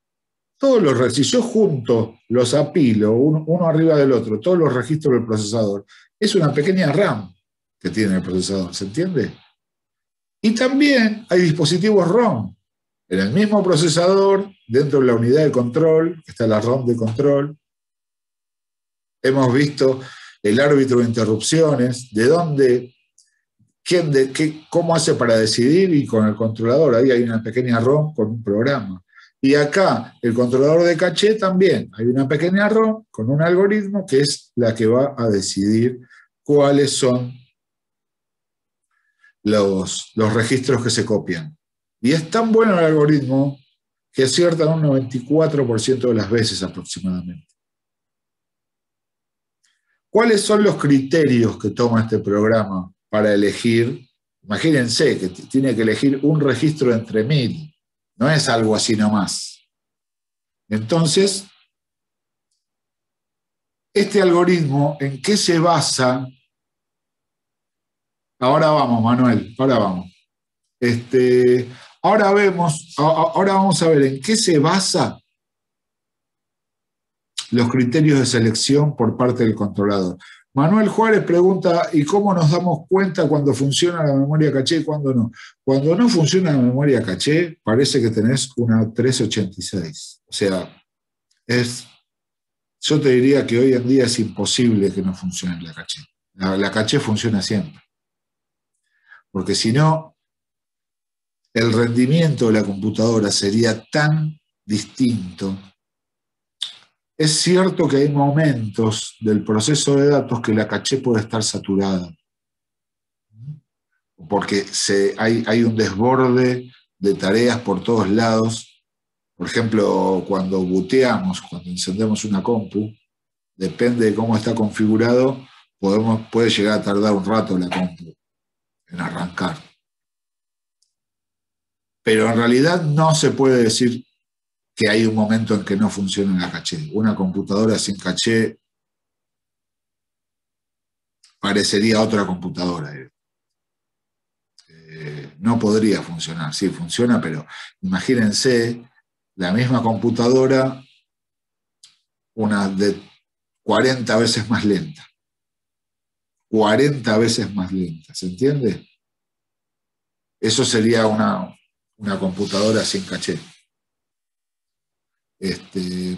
si yo junto, los apilo, uno arriba del otro, todos los registros del procesador, es una pequeña RAM que tiene el procesador, ¿se entiende? Y también hay dispositivos ROM. En el mismo procesador, dentro de la unidad de control, está la ROM de control. Hemos visto el árbitro de interrupciones, de dónde, cómo hace para decidir, y con el controlador. Ahí hay una pequeña ROM con un programa. Y acá, el controlador de caché también. Hay una pequeña ROM con un algoritmo que es la que va a decidir cuáles son los registros que se copian. Y es tan bueno el algoritmo que acierta un 94% de las veces aproximadamente. ¿Cuáles son los criterios que toma este programa para elegir? Imagínense que tiene que elegir un registro entre 1000. No es algo así nomás. Entonces, este algoritmo, ¿en qué se basa? Ahora vamos, Manuel, ahora vamos. Ahora vamos a ver en qué se basa los criterios de selección por parte del controlador. Manuel Juárez pregunta, ¿y cómo nos damos cuenta cuando funciona la memoria caché y cuando no? Cuando no funciona la memoria caché, parece que tenés una 386. O sea, yo te diría que hoy en día es imposible que no funcione la caché. La caché funciona siempre. Porque si no, el rendimiento de la computadora sería tan distinto. Es cierto que hay momentos del proceso de datos que la caché puede estar saturada, porque hay un desborde de tareas por todos lados. Por ejemplo, cuando booteamos, cuando encendemos una compu, depende de cómo está configurado, puede llegar a tardar un rato la compu en arrancar. Pero en realidad no se puede decir que hay un momento en que no funciona la caché. Una computadora sin caché parecería otra computadora. No podría funcionar. Sí, funciona, pero imagínense la misma computadora, una de 40 veces más lenta. 40 veces más lenta, ¿se entiende? Eso sería una computadora sin caché.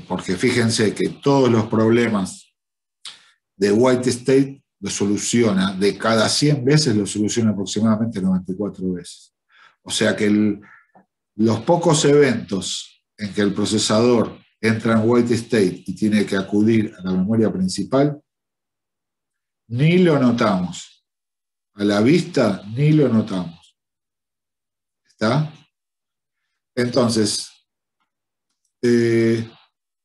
Porque fíjense que todos los problemas de white state lo soluciona, de cada 100 veces lo soluciona aproximadamente 94 veces. O sea que los pocos eventos en que el procesador entra en white state y tiene que acudir a la memoria principal, ni lo notamos. A la vista, ni lo notamos. ¿Está? Entonces,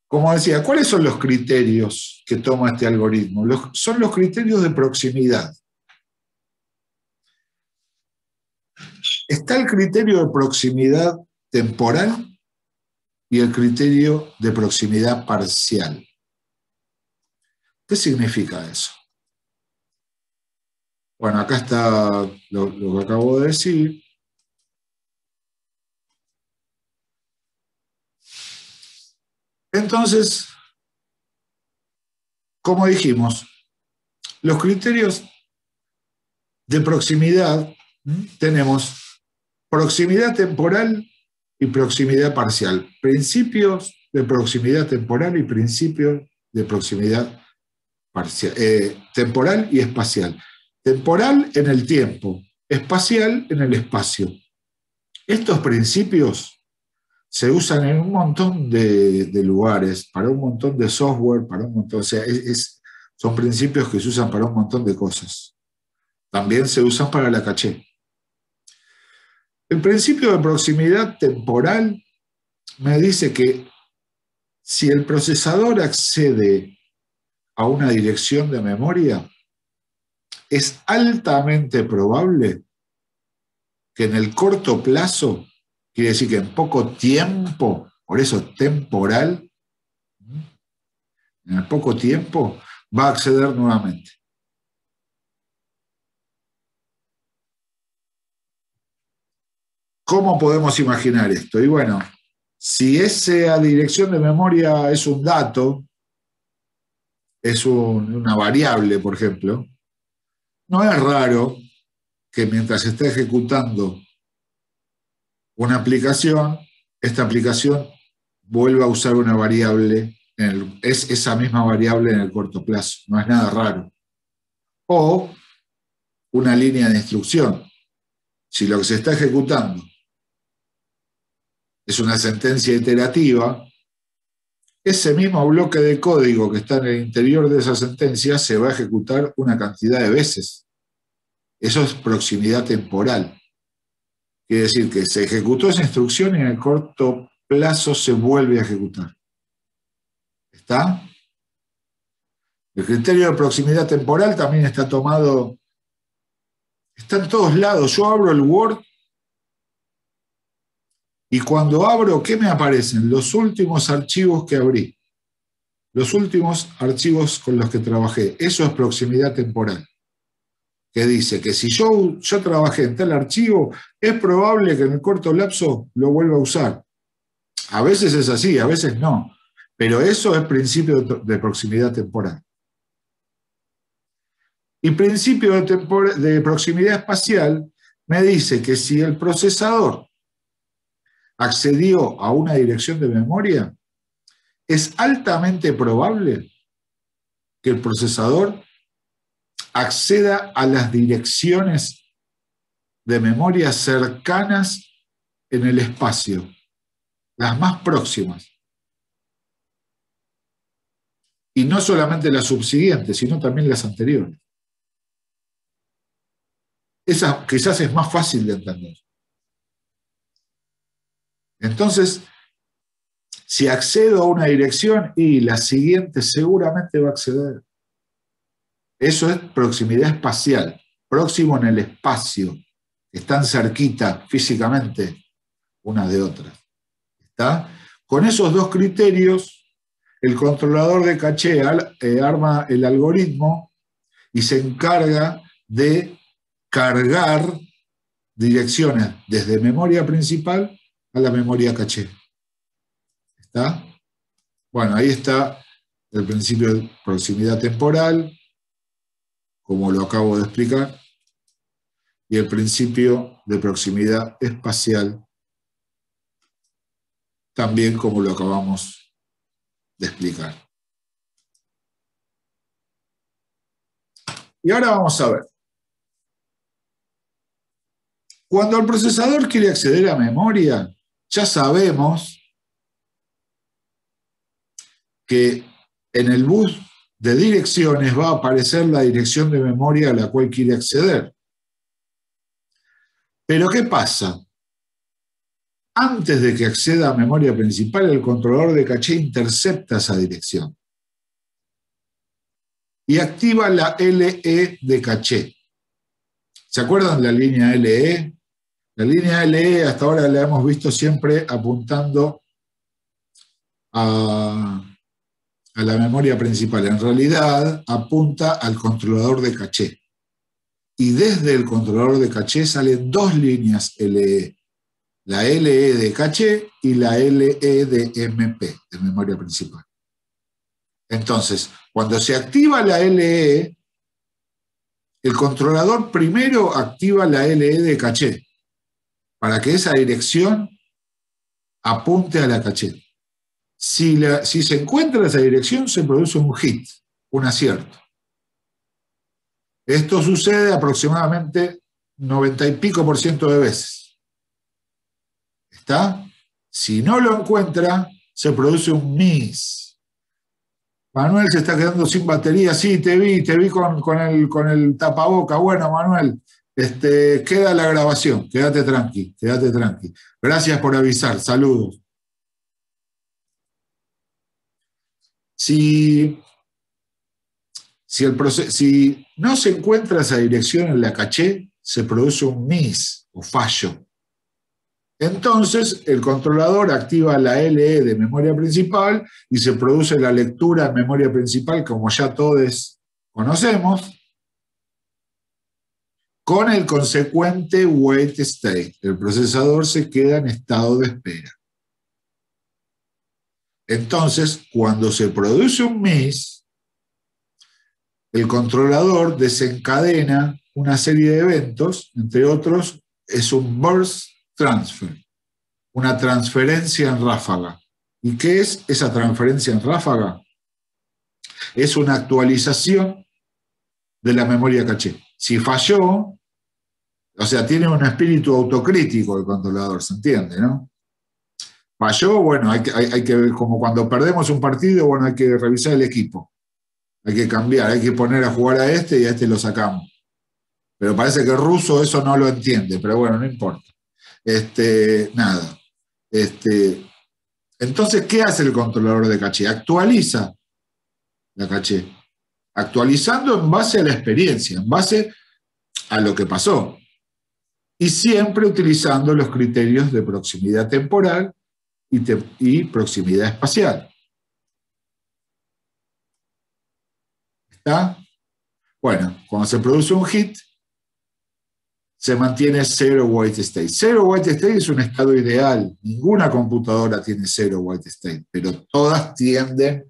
como decía, ¿cuáles son los criterios que toma este algoritmo? Son los criterios de proximidad. Está el criterio de proximidad temporal y el criterio de proximidad parcial. ¿Qué significa eso? Bueno, acá está lo que acabo de decir. Entonces, como dijimos, los criterios de proximidad, tenemos proximidad temporal y proximidad parcial. Principios de proximidad temporal y principios de proximidad parcial, temporal y espacial. Temporal en el tiempo, espacial en el espacio. Estos principios se usan en un montón de lugares, para un montón de software, para un montón, o sea, son principios que se usan para un montón de cosas. También se usan para la caché. El principio de proximidad temporal me dice que si el procesador accede a una dirección de memoria, es altamente probable que en el corto plazo, quiere decir que en poco tiempo, por eso temporal, en el poco tiempo va a acceder nuevamente. ¿Cómo podemos imaginar esto? Y bueno, Si esa dirección de memoria es un dato, es una variable, por ejemplo, no es raro que mientras se está ejecutando una aplicación, esta aplicación vuelva a usar una variable, es esa misma variable en el corto plazo, no es nada raro. O una línea de instrucción. Si lo que se está ejecutando es una sentencia iterativa, ese mismo bloque de código que está en el interior de esa sentencia se va a ejecutar una cantidad de veces. Eso es proximidad temporal. Quiere decir que se ejecutó esa instrucción y en el corto plazo se vuelve a ejecutar. ¿Está? El criterio de proximidad temporal también está tomado, está en todos lados. Yo abro el Word y cuando abro, ¿qué me aparecen? Los últimos archivos que abrí. Los últimos archivos con los que trabajé. Eso es proximidad temporal. Que dice que si yo trabajé en tal archivo, es probable que en el corto lapso lo vuelva a usar. A veces es así, a veces no. Pero eso es principio de proximidad temporal. Y principio de proximidad espacial me dice que si el procesador accedió a una dirección de memoria, es altamente probable que el procesador acceda a las direcciones de memoria cercanas en el espacio, las más próximas. Y no solamente las subsiguientes, sino también las anteriores. Esa quizás es más fácil de entender. Entonces, si accedo a una dirección y la siguiente seguramente va a acceder. Eso es proximidad espacial, próximo en el espacio. Están cerquita físicamente unas de otras. ¿Está? Con esos dos criterios, el controlador de caché arma el algoritmo y se encarga de cargar direcciones desde memoria principal a la memoria caché. ¿Está? Bueno, ahí está el principio de proximidad temporal, como lo acabo de explicar, y el principio de proximidad espacial, también como lo acabamos de explicar. Y ahora vamos a ver. Cuando el procesador quiere acceder a memoria, ya sabemos que en el bus de direcciones va a aparecer la dirección de memoria a la cual quiere acceder. Pero ¿qué pasa? Antes de que acceda a memoria principal, el controlador de caché intercepta esa dirección y activa la LE de caché. ¿Se acuerdan de la línea LE? La línea LE hasta ahora la hemos visto siempre apuntando a la memoria principal. En realidad apunta al controlador de caché. Y desde el controlador de caché salen dos líneas LE. La LE de caché y la LE de MP, de memoria principal. Entonces, cuando se activa la LE, el controlador primero activa la LE de caché para que esa dirección apunte a la caché. Si se encuentra esa dirección, se produce un hit, un acierto. Esto sucede aproximadamente 90 y pico % de veces. ¿Está? Si no lo encuentra, se produce un miss. Manuel se está quedando sin batería. Sí, te vi con el tapaboca. Bueno, Manuel, queda la grabación. Quédate tranqui, quédate tranqui. Gracias por avisar. Saludos. Si no se encuentra esa dirección en la caché, se produce un miss o fallo. Entonces, el controlador activa la LE de memoria principal y se produce la lectura en memoria principal, como ya todos conocemos, con el consecuente wait state. El procesador se queda en estado de espera. Entonces, cuando se produce un miss, el controlador desencadena una serie de eventos, entre otros, es un burst transfer, una transferencia en ráfaga. ¿Y qué es esa transferencia en ráfaga? Es una actualización de la memoria caché. Si falló, o sea, tiene un espíritu autocrítico el controlador, ¿se entiende, no? Falló, bueno, hay que ver, como cuando perdemos un partido, bueno, hay que revisar el equipo. Hay que cambiar, hay que poner a jugar a este y a este lo sacamos. Pero parece que el ruso eso no lo entiende, pero bueno, no importa. Nada. Entonces, ¿qué hace el controlador de caché? Actualiza la caché. Actualizando en base a la experiencia, en base a lo que pasó. Y siempre utilizando los criterios de proximidad temporal y proximidad espacial. ¿Está? Bueno, cuando se produce un hit, se mantiene zero white state. Zero white state es un estado ideal. Ninguna computadora tiene zero white state, pero todas tienden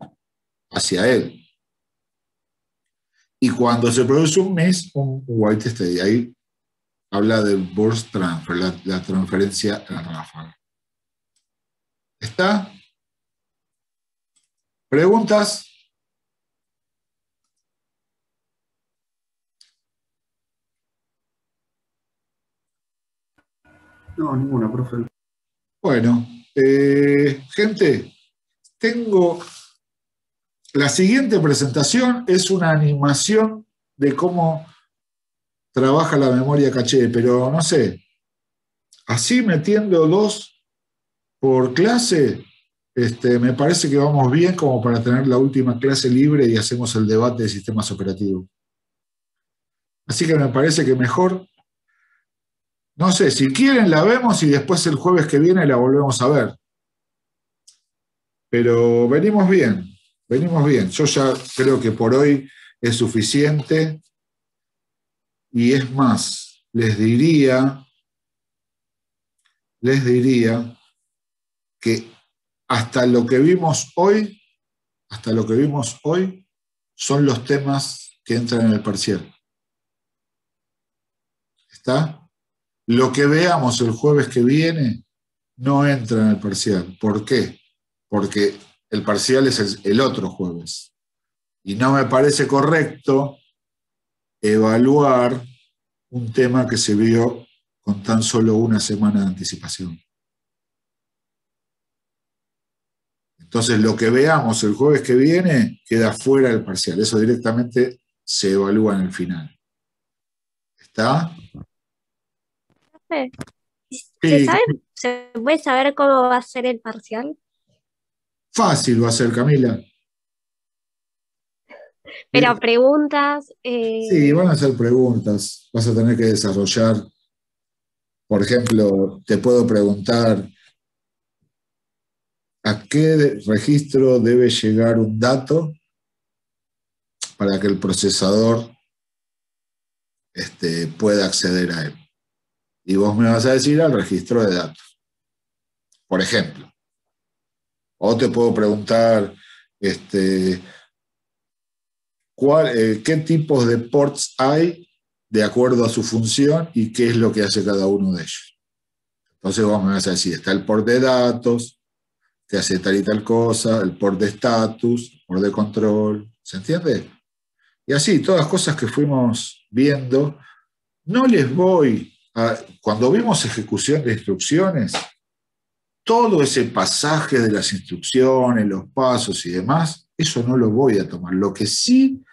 hacia él. Y cuando se produce un miss, un white state, ahí habla del burst transfer, la transferencia en ráfaga. ¿Está? ¿Preguntas? No, ninguna, profe. Bueno, gente, tengo... La siguiente presentación es una animación de cómo trabaja la memoria caché, pero no sé, así metiendo 2 por clase, me parece que vamos bien como para tener la última clase libre y hacemos el debate de sistemas operativos. Así que me parece que mejor, no sé, si quieren la vemos y después el jueves que viene la volvemos a ver. Pero venimos bien. Venimos bien, yo ya creo que por hoy es suficiente y es más, les diría que hasta lo que vimos hoy, son los temas que entran en el parcial. ¿Está? Lo que veamos el jueves que viene no entra en el parcial. ¿Por qué? Porque el parcial es el otro jueves. Y no me parece correcto evaluar un tema que se vio con tan solo una semana de anticipación. Entonces, lo que veamos el jueves que viene queda fuera del parcial. Eso directamente se evalúa en el final. ¿Está? Sí. ¿Se puede saber cómo va a ser el parcial? Fácil va a ser, Camila. Pero preguntas... Sí, van a hacer preguntas. Vas a tener que desarrollar. Por ejemplo, te puedo preguntar ¿a qué registro debe llegar un dato para que el procesador pueda acceder a él? Y vos me vas a decir al registro de datos, por ejemplo. O te puedo preguntar qué tipos de ports hay de acuerdo a su función y qué es lo que hace cada uno de ellos. Entonces vos me vas a decir, está el port de datos, que hace tal y tal cosa, el port de status, port de control, ¿se entiende? Y así, todas cosas que fuimos viendo. No les voy a... Cuando vimos ejecución de instrucciones, todo ese pasaje de las instrucciones, los pasos y demás, eso no lo voy a tomar. Lo que sí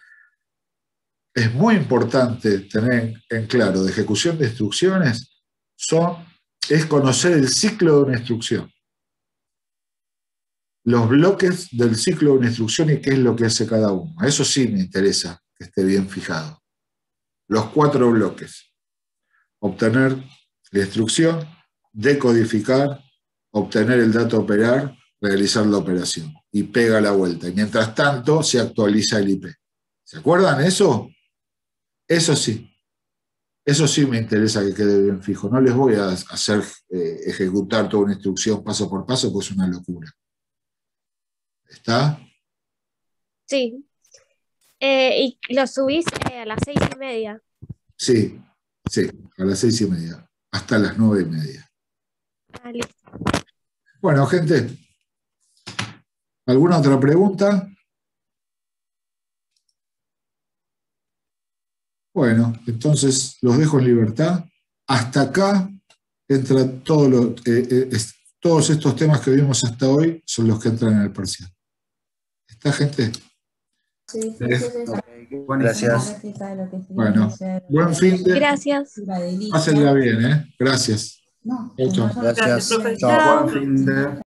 es muy importante tener en claro de ejecución de instrucciones es conocer el ciclo de una instrucción. Los bloques del ciclo de una instrucción y qué es lo que hace cada uno. Eso sí me interesa que esté bien fijado. Los 4 bloques. Obtener la instrucción, decodificar, obtener el dato a operar, realizar la operación. Y pega la vuelta. Y mientras tanto se actualiza el IP. ¿Se acuerdan eso? Eso sí. Eso sí me interesa que quede bien fijo. No les voy a hacer ejecutar toda una instrucción paso por paso, pues es una locura. ¿Está? Sí. ¿Y lo subís a las 6:30? Sí, sí, a las 6:30, hasta las 9:30. Ah, listo. Bueno, gente, ¿alguna otra pregunta? Bueno, entonces los dejo en libertad. Hasta acá entra todos estos temas que vimos hasta hoy son los que entran en el parcial. ¿Está, gente? Sí. Gracias. Bueno, buen fin de. Gracias. Pásenla bien, ¿eh? Gracias. No, Chau, chau. Gracias. Gracias, profe. Chao. Chao. Buen fin de...